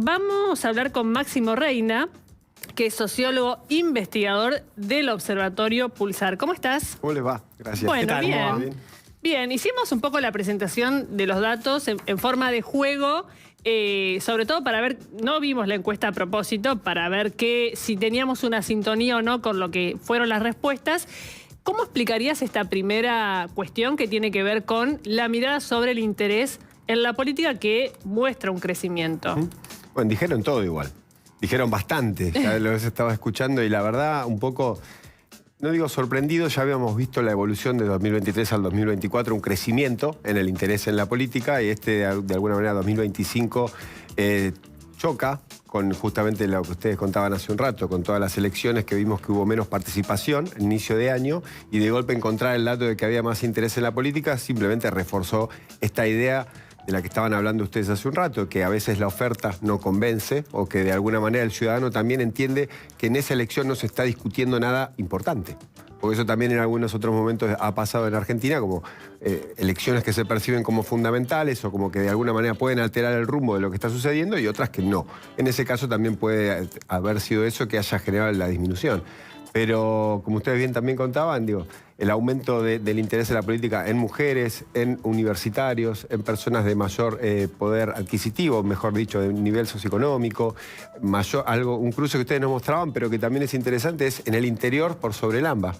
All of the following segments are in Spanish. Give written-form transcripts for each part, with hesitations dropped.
Vamos a hablar con Máximo Reina, que es sociólogo investigador del Observatorio Pulsar. ¿Cómo estás? ¿Cómo les va? Gracias. Bueno, ¿Qué tal? bien. Bien, hicimos un poco la presentación de los datos en forma de juego, sobre todo para ver, no vimos la encuesta a propósito, para ver si teníamos una sintonía o no con lo que fueron las respuestas. ¿Cómo explicarías esta primera cuestión que tiene que ver con la mirada sobre el interés en la política que muestra un crecimiento? Bueno, dijeron todo igual. Dijeron bastante. Ya lo estaba escuchando y la verdad, un poco, no digo sorprendido, ya habíamos visto la evolución de 2023 al 2024, un crecimiento en el interés en la política y de alguna manera 2025 choca con justamente lo que ustedes contaban hace un rato, con todas las elecciones que vimos que hubo menos participación en inicio de año y de golpe encontrar el dato de que había más interés en la política simplemente reforzó esta idea de la que estaban hablando ustedes hace un rato, que a veces la oferta no convence o que de alguna manera el ciudadano también entiende que en esa elección no se está discutiendo nada importante. Porque eso también en algunos otros momentos ha pasado en Argentina, como elecciones que se perciben como fundamentales o como que de alguna manera pueden alterar el rumbo de lo que está sucediendo y otras que no. En ese caso también puede haber sido eso que haya generado la disminución. Pero, como ustedes bien también contaban, digo, el aumento del interés en la política en mujeres, en universitarios, en personas de mayor poder adquisitivo, mejor dicho, de nivel socioeconómico, un cruce que ustedes nos mostraban, pero que también es interesante, es en el interior por sobre el AMBA.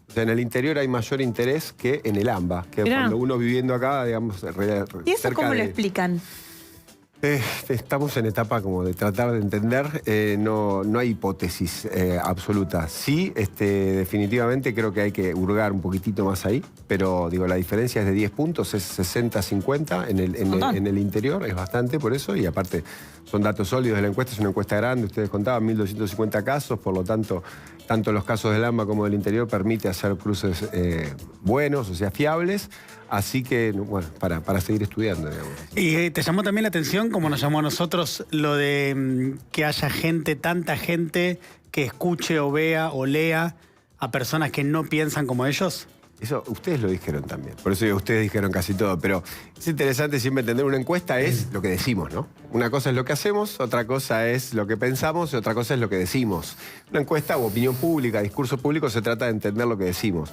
O sea, en el interior hay mayor interés que en el AMBA, que cuando uno viviendo acá, digamos, ¿Y eso cómo lo explican? Estamos en etapa como de tratar de entender, no hay hipótesis absoluta. Sí, definitivamente creo que hay que hurgar un poquitito más ahí, pero digo, la diferencia es de 10 puntos, es 60-50 en el interior, es bastante por eso, y aparte son datos sólidos de la encuesta, es una encuesta grande, ustedes contaban 1.250 casos, por lo tanto, tanto los casos del AMBA como del interior permite hacer cruces buenos, o sea, fiables, así que, bueno, para seguir estudiando, digamos. Y te llamó también la atención, como nos llamó a nosotros, lo de que haya tanta gente que escuche o vea o lea a personas que no piensan como ellos. Eso ustedes lo dijeron también, por eso ustedes dijeron casi todo, pero es interesante siempre entender una encuesta es lo que decimos, ¿no? Una cosa es lo que hacemos, otra cosa es lo que pensamos y otra cosa es lo que decimos. Una encuesta o opinión pública, discurso público, se trata de entender lo que decimos.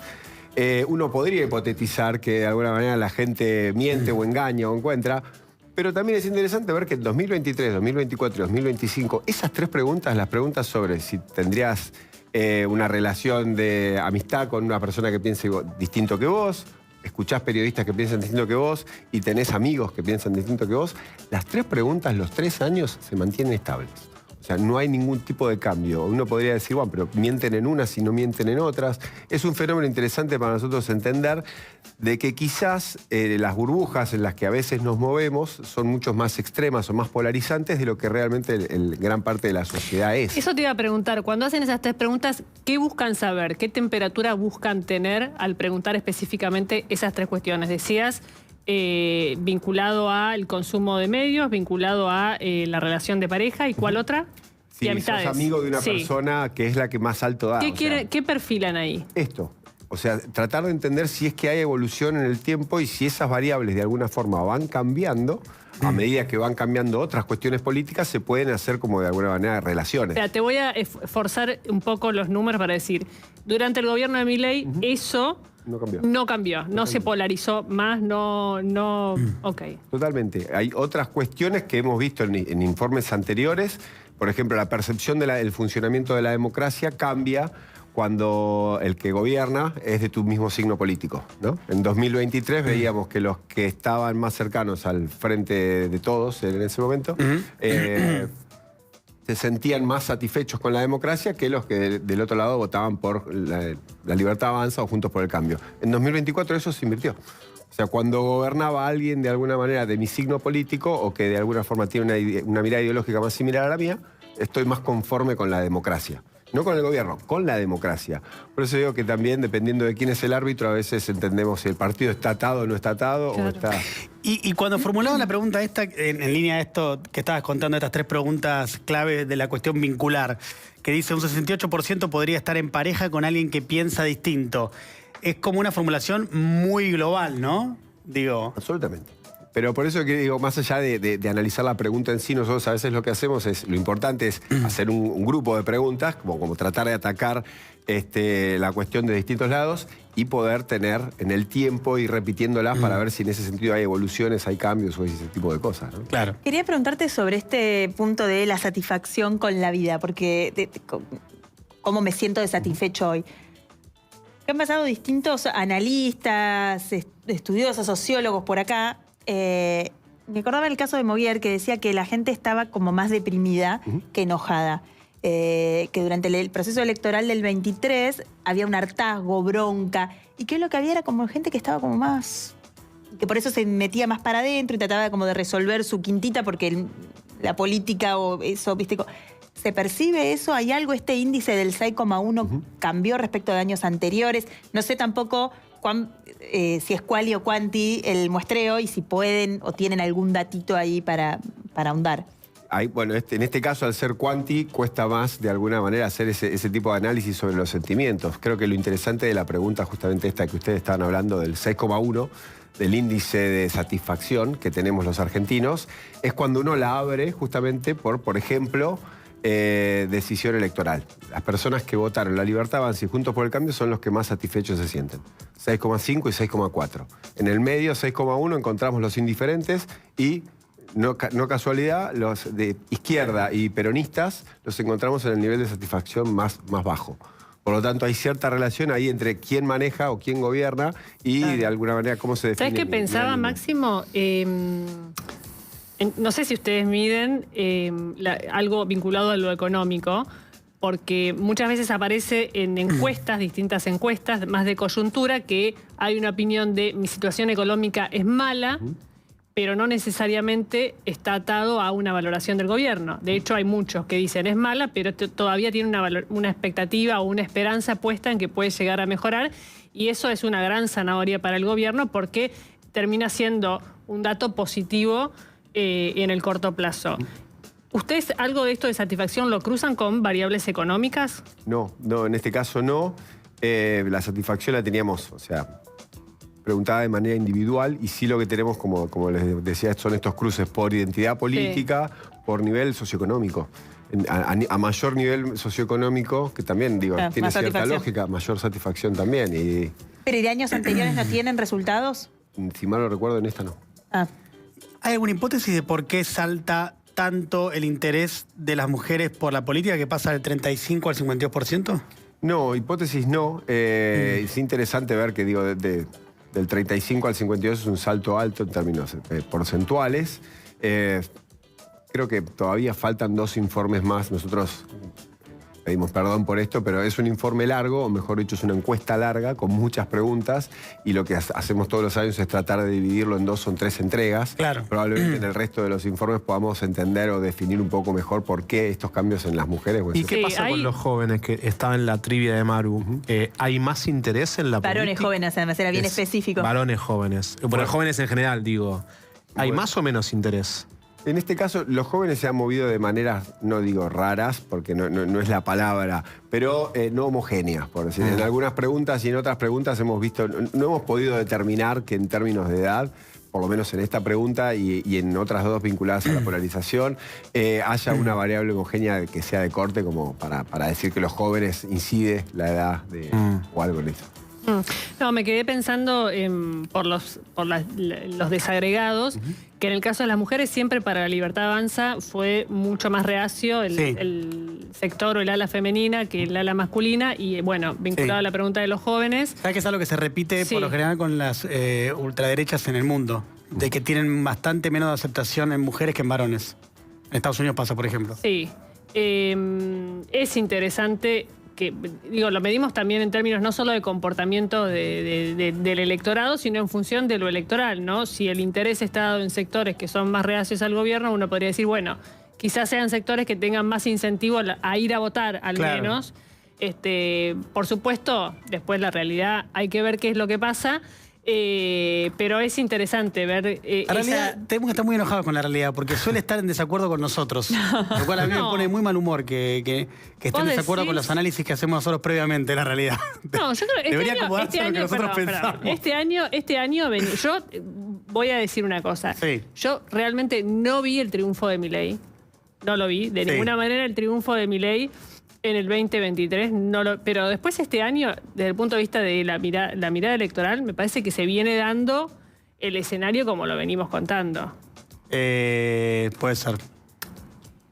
Uno podría hipotetizar que de alguna manera la gente miente o engaña o encuentra, pero también es interesante ver que en 2023, 2024 y 2025, esas tres preguntas, las preguntas sobre si tendrías una relación de amistad con una persona que piense distinto que vos, escuchás periodistas que piensan distinto que vos y tenés amigos que piensan distinto que vos, las tres preguntas, los 3 años, se mantienen estables. O sea, no hay ningún tipo de cambio. Uno podría decir, bueno, pero mienten en unas y no mienten en otras. Es un fenómeno interesante para nosotros entender de que quizás las burbujas en las que a veces nos movemos son mucho más extremas o más polarizantes de lo que realmente gran parte de la sociedad es. Eso te iba a preguntar, cuando hacen esas tres preguntas, ¿qué buscan saber? ¿Qué temperatura buscan tener al preguntar específicamente esas tres cuestiones? Decías, vinculado al consumo de medios, vinculado a la relación de pareja, ¿y cuál otra? Sí, y amistades. Sos amigo de una persona que es la que más alto da. ¿Qué perfilan ahí? Esto. O sea, tratar de entender si es que hay evolución en el tiempo y si esas variables de alguna forma van cambiando, a medida que van cambiando otras cuestiones políticas, se pueden hacer como de alguna manera relaciones. O sea, te voy a forzar un poco los números para decir, durante el gobierno de Milei, eso no cambió, no se polarizó más, ok. Totalmente. Hay otras cuestiones que hemos visto en informes anteriores. Por ejemplo, la percepción del funcionamiento de la democracia cambia cuando el que gobierna es de tu mismo signo político, ¿no? En 2023 veíamos que los que estaban más cercanos al frente de todos en ese momento se sentían más satisfechos con la democracia que los que del otro lado votaban por la Libertad Avanza o Juntos por el Cambio. En 2024 eso se invirtió. O sea, cuando gobernaba alguien de alguna manera de mi signo político o que de alguna forma tiene una mirada ideológica más similar a la mía, estoy más conforme con la democracia. No con el gobierno, con la democracia. Por eso digo que también, dependiendo de quién es el árbitro, a veces entendemos si el partido está atado o no está atado. Claro. O está... Y cuando formulaba la pregunta esta, en línea de esto que estabas contando, estas tres preguntas clave de la cuestión vincular, que dice un 68% podría estar en pareja con alguien que piensa distinto. Es como una formulación muy global, ¿no? Digo... Absolutamente. Pero por eso que digo, más allá de analizar la pregunta en sí, nosotros a veces lo que hacemos es, lo importante es hacer un grupo de preguntas, como tratar de atacar la cuestión de distintos lados y poder tener en el tiempo y repitiéndolas para ver si en ese sentido hay evoluciones, hay cambios o ese tipo de cosas, ¿no? Claro. Quería preguntarte sobre este punto de la satisfacción con la vida, porque cómo me siento de satisfecho hoy. Han pasado distintos analistas, estudiosos, sociólogos por acá. Me acordaba el caso de Moguer, que decía que la gente estaba como más deprimida que enojada. Que durante el proceso electoral del 23 había un hartazgo, bronca, y que lo que había era como gente que estaba como más... que por eso se metía más para adentro y trataba como de resolver su quintita, porque la política o eso, ¿viste? ¿Se percibe eso? ¿Hay algo? ¿Este índice del 6,1 cambió respecto de años anteriores? No sé tampoco si es quali o quanti el muestreo y si pueden o tienen algún datito ahí para ahondar. Bueno, en este caso, al ser quanti, cuesta más, de alguna manera, hacer ese tipo de análisis sobre los sentimientos. Creo que lo interesante de la pregunta, justamente esta que ustedes estaban hablando, del 6,1, del índice de satisfacción que tenemos los argentinos, es cuando uno la abre justamente por ejemplo, decisión electoral. Las personas que votaron La Libertad Avanza y Juntos por el Cambio son los que más satisfechos se sienten. 6,5 y 6,4. En el medio, 6,1, encontramos los indiferentes y... No casualidad, los de izquierda y peronistas los encontramos en el nivel de satisfacción más bajo. Por lo tanto, hay cierta relación ahí entre quién maneja o quién gobierna y de alguna manera cómo se define. ¿Sabes qué pensaba, Máximo? No sé si ustedes miden algo vinculado a lo económico, porque muchas veces aparece en encuestas, distintas encuestas, más de coyuntura, que hay una opinión de mi situación económica es mala, pero no necesariamente está atado a una valoración del gobierno. De hecho, hay muchos que dicen es mala, pero todavía tiene una expectativa o una esperanza puesta en que puede llegar a mejorar, y eso es una gran zanahoria para el gobierno porque termina siendo un dato positivo en el corto plazo. ¿Ustedes algo de esto de satisfacción lo cruzan con variables económicas? No, en este caso no. La satisfacción la teníamos, o sea, preguntada de manera individual, y sí lo que tenemos, como les decía, son estos cruces por identidad política, por nivel socioeconómico. A mayor nivel socioeconómico, que también, digo, tiene cierta lógica, mayor satisfacción también. ¿Pero y de años anteriores no tienen resultados? Si mal lo recuerdo, en esta no. ¿Hay alguna hipótesis de por qué salta tanto el interés de las mujeres por la política, que pasa del 35 al 52%? No, hipótesis no. Es interesante ver que, digo, del 35 al 52 es un salto alto en términos porcentuales. Creo que todavía faltan 2 informes más. Nosotros pedimos perdón por esto, pero es un informe largo, o mejor dicho, es una encuesta larga con muchas preguntas, y lo que hacemos todos los años es tratar de dividirlo en 2 o 3 entregas. Claro. Probablemente en el resto de los informes podamos entender o definir un poco mejor por qué estos cambios en las mujeres. ¿Y qué pasa con los jóvenes que estaban en la trivia de Maru? ¿Hay más interés en la política? Varones jóvenes, además, era bien específico. Varones jóvenes. Bueno, jóvenes en general, digo. ¿Hay más o menos interés? En este caso, los jóvenes se han movido de maneras, no digo raras, porque no es la palabra, pero no homogéneas, por decir. En algunas preguntas y en otras preguntas hemos visto, no hemos podido determinar que en términos de edad, por lo menos en esta pregunta y en otras 2 vinculadas a la polarización, haya una variable homogénea que sea de corte, como para decir que los jóvenes incide la edad o algo en eso. No, me quedé pensando por los desagregados, que en el caso de las mujeres siempre para La Libertad Avanza fue mucho más reacio el sector o el ala femenina que el ala masculina, y bueno, vinculado a la pregunta de los jóvenes. ¿Sabes que es algo que se repite por lo general con las ultraderechas en el mundo? De que tienen bastante menos aceptación en mujeres que en varones. En Estados Unidos pasa, por ejemplo. Sí. Es interesante que, digo, lo medimos también en términos no solo de comportamiento del electorado, sino en función de lo electoral, ¿no? Si el interés está dado en sectores que son más reacios al gobierno, uno podría decir, bueno, quizás sean sectores que tengan más incentivo a ir a votar, al menos. Por supuesto, después la realidad hay que ver qué es lo que pasa. Pero es interesante ver... la realidad, tenemos que estar muy enojados con la realidad, porque suele estar en desacuerdo con nosotros. Lo cual a mí me pone muy mal humor que esté en desacuerdo con los análisis que hacemos nosotros previamente, la realidad. No, yo creo que debería acomodarse a lo que nosotros pensamos. Este año yo voy a decir una cosa. Sí. Yo realmente no vi el triunfo de Milei. No lo vi. De ninguna manera el triunfo de Milei en el 2023. Pero después este año, desde el punto de vista de la mirada electoral, me parece que se viene dando el escenario como lo venimos contando. Puede ser.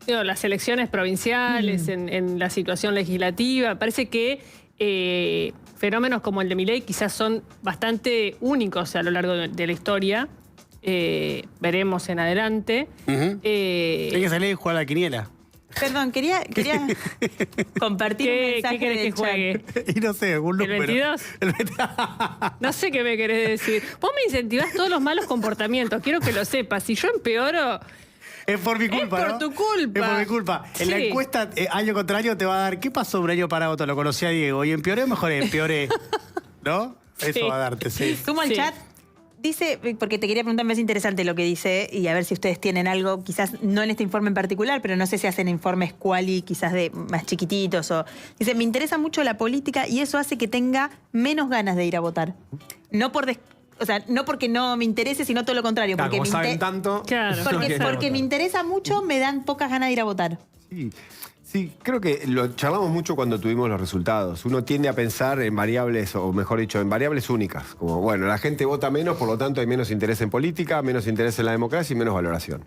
Digo, las elecciones provinciales, en la situación legislativa, parece que fenómenos como el de Milei quizás son bastante únicos a lo largo de la historia. Veremos en adelante. Hay que salir y jugar a la quiniela. Perdón, quería compartir un ¿Qué mensaje querés del que juegue? Y no sé, algún ¿El número. 22? No sé qué me querés decir. Vos me incentivás todos los malos comportamientos. Quiero que lo sepas. Si yo empeoro... Es por mi culpa, Es por ¿no? tu culpa. Es por mi culpa. En la Sí. encuesta, año contra año, te va a dar, ¿qué pasó de un año para otro? Lo conocí a Diego. ¿Y empeoré o mejoré? Empeoré. ¿No? Eso Sí. va a darte, sí. Sumo al Sí. chat. Dice, porque te quería preguntar, me es interesante lo que dice, y a ver si ustedes tienen algo, quizás no en este informe en particular, pero no sé si hacen informes quali, quizás de más chiquititos. Dice, me interesa mucho la política y eso hace que tenga menos ganas de ir a votar. No por no porque no me interese, sino todo lo contrario. Claro, Porque como me saben tanto... Claro. no quieren porque votar. me interesa mucho, me dan pocas ganas de ir a votar. Sí, creo que lo charlamos mucho cuando tuvimos los resultados. Uno tiende a pensar en variables, o mejor dicho, en variables únicas. Como, bueno, la gente vota menos, por lo tanto hay menos interés en política, menos interés en la democracia y menos valoración.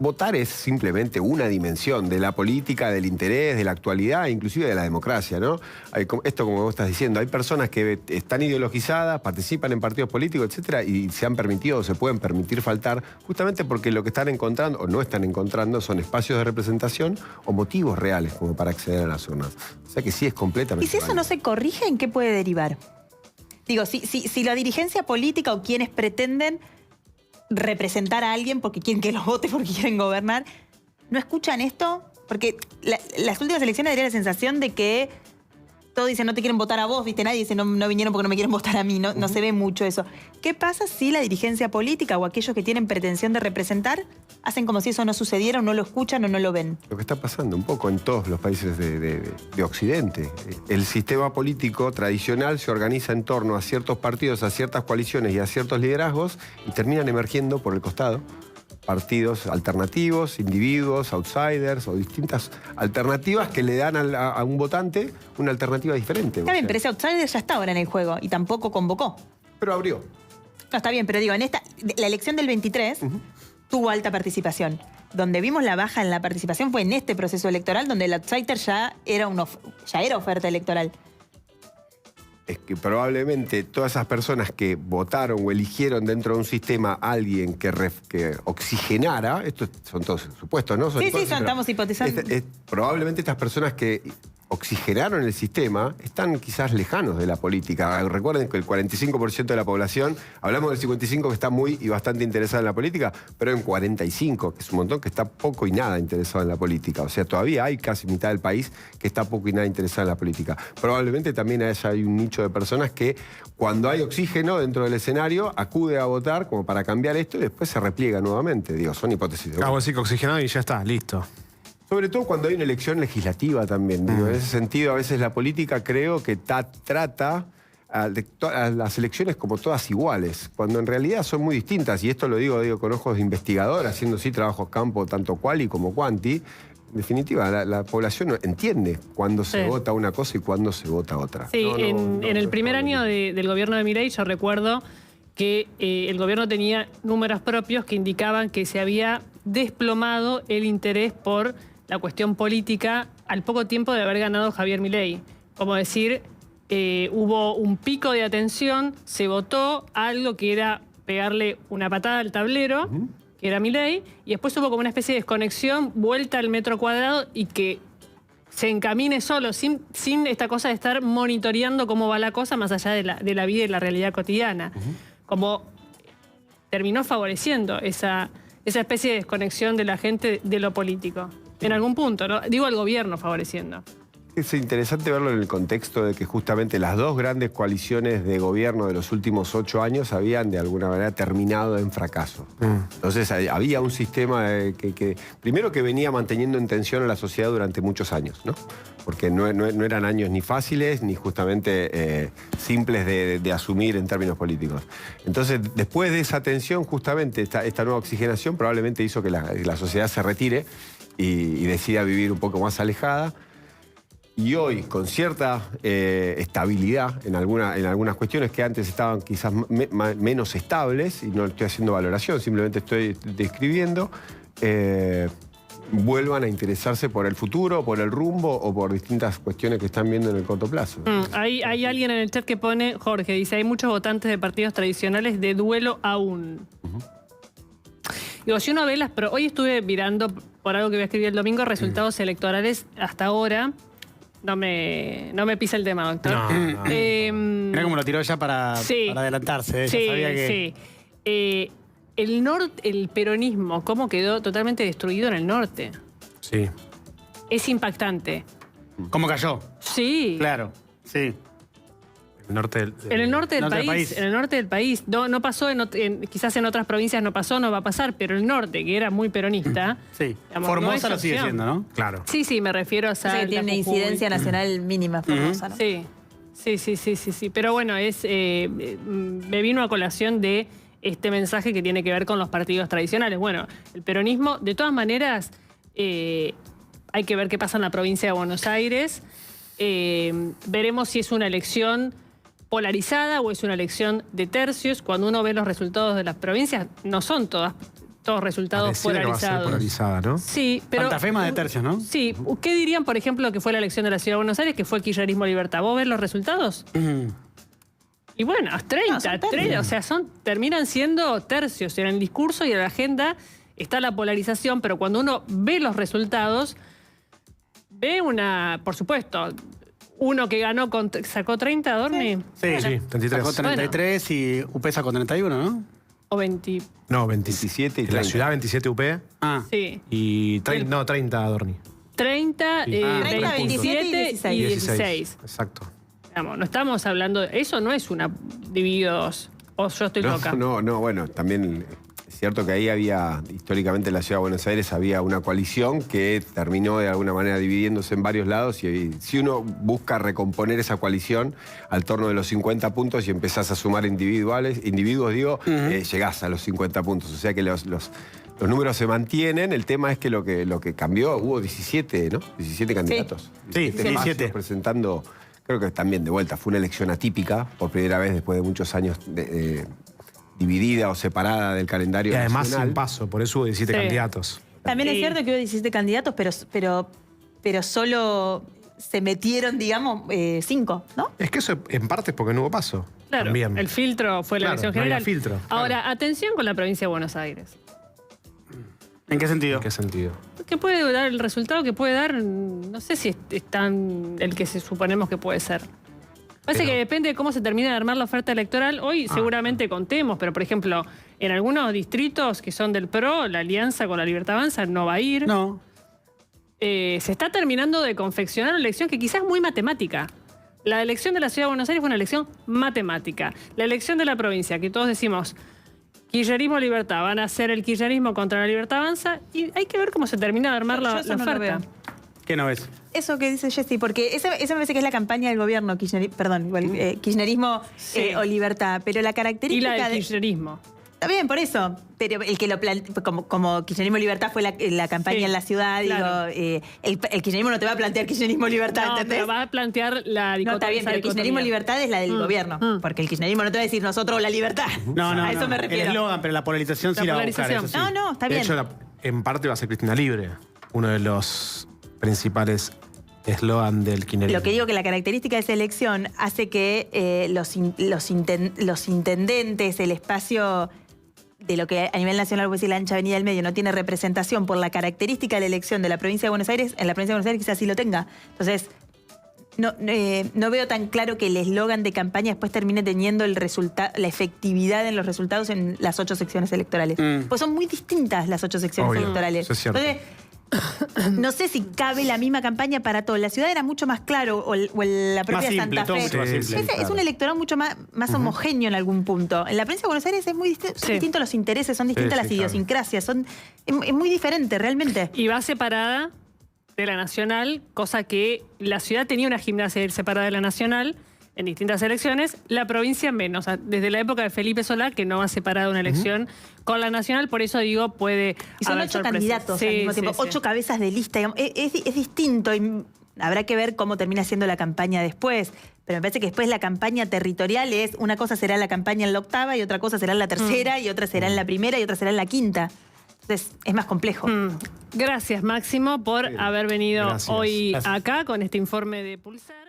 Votar es simplemente una dimensión de la política, del interés, de la actualidad, inclusive de la democracia, ¿no? Esto, como vos estás diciendo, hay personas que están ideologizadas, participan en partidos políticos, etcétera, y se han permitido o se pueden permitir faltar justamente porque lo que están encontrando o no están encontrando son espacios de representación o motivos reales como para acceder a las urnas. O sea que sí es completamente Y si eso válido. no se corrige, ¿en qué puede derivar? Digo, si la dirigencia política o quienes pretenden representar a alguien porque quieren que los vote, porque quieren gobernar, ¿no escuchan esto? Porque las últimas elecciones daría la sensación de que todos dicen no te quieren votar a vos, ¿viste? Nadie dice no vinieron porque no me quieren votar a mí, no se ve mucho eso. ¿Qué pasa si la dirigencia política o aquellos que tienen pretensión de representar hacen como si eso no sucediera o no lo escuchan o no lo ven? Lo que está pasando un poco en todos los países de Occidente. El sistema político tradicional se organiza en torno a ciertos partidos, a ciertas coaliciones y a ciertos liderazgos y terminan emergiendo por el costado partidos alternativos, individuos, outsiders o distintas alternativas que le dan a un votante una alternativa diferente. Está bien, pero ese outsider ya está ahora en el juego y tampoco convocó. Pero abrió. No, está bien, pero digo, la elección del 23 tuvo alta participación. Donde vimos la baja en la participación fue en este proceso electoral, donde el outsider ya era oferta electoral. Es que probablemente todas esas personas que votaron o eligieron dentro de un sistema a alguien que oxigenara, estos son todos supuestos, ¿no? Son Sí, hipótesis, pero estamos hipotizando. Probablemente estas personas que oxigenaron el sistema están quizás lejanos de la política. Recuerden que el 45% de la población, hablamos del 55% que está muy y bastante interesada en la política, pero en 45%, que es un montón, que está poco y nada interesado en la política. O sea, todavía hay casi mitad del país que está poco y nada interesada en la política. Probablemente también hay un nicho de personas que cuando hay oxígeno dentro del escenario acude a votar como para cambiar esto y después se repliega nuevamente. Digo, son hipótesis. Hago así que oxigenado y ya está, listo. Sobre todo cuando hay una elección legislativa también. Digo, en ese sentido, a veces la política creo que trata a las elecciones como todas iguales, cuando en realidad son muy distintas. Y esto lo digo con ojos de investigador, haciendo sí trabajos campo tanto quali como quanti. En definitiva, la población entiende cuándo se vota una cosa y cuándo se vota otra. Sí, en el primer año del gobierno de Milei yo recuerdo que el gobierno tenía números propios que indicaban que se había desplomado el interés por la cuestión política al poco tiempo de haber ganado Javier Milei. Como decir, hubo un pico de atención, se votó algo que era pegarle una patada al tablero, que era Milei, y después hubo como una especie de desconexión, vuelta al metro cuadrado y que se encamine solo, sin esta cosa de estar monitoreando cómo va la cosa más allá de la vida y la realidad cotidiana. Como terminó favoreciendo esa especie de desconexión de la gente de lo político. En algún punto, ¿no? Digo al gobierno favoreciendo. es interesante verlo en el contexto de que justamente las dos grandes coaliciones de gobierno de los últimos 8 años habían de alguna manera terminado en fracaso. Entonces había un sistema primero que venía manteniendo en tensión a la sociedad durante muchos años, ¿no? Porque no eran años ni fáciles ni justamente simples de asumir en términos políticos. Entonces, después de esa tensión, justamente esta nueva oxigenación probablemente hizo que la sociedad se retire y decida vivir un poco más alejada. Y hoy, con cierta estabilidad en algunas cuestiones que antes estaban quizás menos estables, y no estoy haciendo valoración, simplemente estoy describiendo, vuelvan a interesarse por el futuro, por el rumbo o por distintas cuestiones que están viendo en el corto plazo. Hay alguien en el chat que pone, Jorge, dice, hay muchos votantes de partidos tradicionales de duelo aún. Digo, si uno ve hoy estuve mirando, por algo que voy a escribir el domingo, resultados electorales hasta ahora. No me pisa el tema, doctor. No. Mira cómo lo tiró ya para adelantarse. Ya sabía que... Sí. El peronismo, cómo quedó totalmente destruido en el norte. Sí. Es impactante. ¿Cómo cayó? Sí. Claro, sí. El norte del, En el norte del norte del país. país. En el norte del país. No pasó, quizás en otras provincias no pasó, no va a pasar, pero el norte, que era muy peronista. Sí. digamos, Formosa no lo sigue excepción. siendo, ¿no? Claro. Sí, me refiero a O sea, Salta, que tiene una Jujuy. incidencia nacional mínima, Formosa, ¿no? Sí. Pero bueno, me vino a colación de este mensaje que tiene que ver con los partidos tradicionales. Bueno, el peronismo, de todas maneras, hay que ver qué pasa en la provincia de Buenos Aires. Veremos si es una elección polarizada o es una elección de tercios. Cuando uno ve los resultados de las provincias, no son todos resultados Pareciera que va a ser polarizados. polarizada, ¿no? Sí, pero... Santa Fe más de tercios, ¿no? Sí. ¿Qué dirían, por ejemplo, que fue la elección de la Ciudad de Buenos Aires, que fue Kirchnerismo Libertad? ¿Vos ves los resultados? Y bueno, 30, o sea, terminan siendo tercios. En el discurso y en la agenda está la polarización, pero cuando uno ve los resultados, ve por supuesto, uno que ganó, sacó 30, ¿Dorni? Sí, Sí, 33. Sacó 33 y UP sacó 31, ¿no? O 20, No, 27. 27 y En la 30. ciudad 27 UP Ah, sí. y 30 Dorni. 30, Sí. 30, 27 y 16. Exacto. Digamos, no estamos hablando eso no es una divididos. O yo estoy loca. No, bueno, también es cierto que ahí había, históricamente en la Ciudad de Buenos Aires había una coalición que terminó de alguna manera dividiéndose en varios lados y si uno busca recomponer esa coalición al torno de los 50 puntos y empezás a sumar individuos, llegás a los 50 puntos. O sea que los números se mantienen, el tema es que lo que cambió, hubo 17, ¿no? 17 candidatos. Sí, 17 17. presentando, creo que también de vuelta, fue una elección atípica, por primera vez después de muchos años dividida o separada del calendario Y además nacional. sin paso, por eso hubo 17 Sí. candidatos. También es Sí. cierto que hubo 17 candidatos, pero solo se metieron, digamos, 5, ¿no? Es que eso en parte es porque no hubo paso. Claro, También. el filtro fue la Claro, elección no había general. filtro, claro. Ahora, atención con la provincia de Buenos Aires. ¿en qué sentido? ¿En qué sentido? ¿Qué puede dar el resultado que puede dar? No sé si es tan el que suponemos que puede ser. Parece Pero- que depende de cómo se termine de armar la oferta electoral. Hoy seguramente contemos, pero por ejemplo, en algunos distritos que son del PRO, la alianza con la Libertad Avanza no va a ir. No. Se está terminando de confeccionar una elección que quizás es muy matemática. La elección de la Ciudad de Buenos Aires fue una elección matemática. La elección de la provincia, que todos decimos kirchnerismo libertad, van a hacer el kirchnerismo contra la Libertad Avanza y hay que ver cómo se termina de armar Yo la eso no lo oferta. veo. ¿Qué no ves? Eso que dice Jessy, porque esa me parece que es la campaña del gobierno, kirchnerismo Sí. o libertad, pero la Y característica la del kirchnerismo. Está bien, por eso. Pero el que lo como kirchnerismo libertad fue la campaña Sí, en la ciudad, claro. digo, el kirchnerismo no te va a plantear kirchnerismo libertad, No, ¿entendés? pero va a plantear la No, está bien, esa pero kirchnerismo dicotomía. libertad es la del gobierno, porque el kirchnerismo no te va a decir nosotros la libertad. No, no, A eso no. me El refiero. eslogan, pero la polarización sí La la va a buscar, eso polarización. sí. No, está De bien. hecho, en parte va a ser Cristina Libre, uno de los principales eslogan del kirchnerismo. Lo que digo que la característica de esa elección hace que los intendentes, el espacio de lo que a nivel nacional puede decir la ancha avenida del medio no tiene representación por la característica de la elección de la provincia de Buenos Aires, en la provincia de Buenos Aires quizás sí lo tenga. Entonces, no veo tan claro que el eslogan de campaña después termine teniendo la efectividad en los resultados en las 8 secciones electorales. Pues son muy distintas las 8 secciones Obvio, electorales. eso es cierto. Entonces, no sé si cabe la misma campaña para todo. La ciudad era mucho más claro, o la propia Más simple, Santa todo Fe. mucho más simple. Es un electorado mucho más homogéneo en algún punto. En la provincia de Buenos Aires es muy son distintos los intereses, son distintas las idiosincrasias, es muy diferente realmente. Y va separada de la nacional, cosa que la ciudad tenía una gimnasia separada de la nacional en distintas elecciones, la provincia menos. O sea, desde la época de Felipe Solá, que no va separada una elección con la nacional, por eso digo, puede Y son haber 8 sorpresas. candidatos al mismo tiempo, 8 cabezas de lista. Digamos. Es distinto y habrá que ver cómo termina siendo la campaña después. Pero me parece que después la campaña territorial es, una cosa será la campaña en la octava y otra cosa será en la tercera y otra será en la primera y otra será en la quinta. Entonces es más complejo. Gracias, Máximo, por haber venido Gracias. hoy acá con este informe de Pulsar.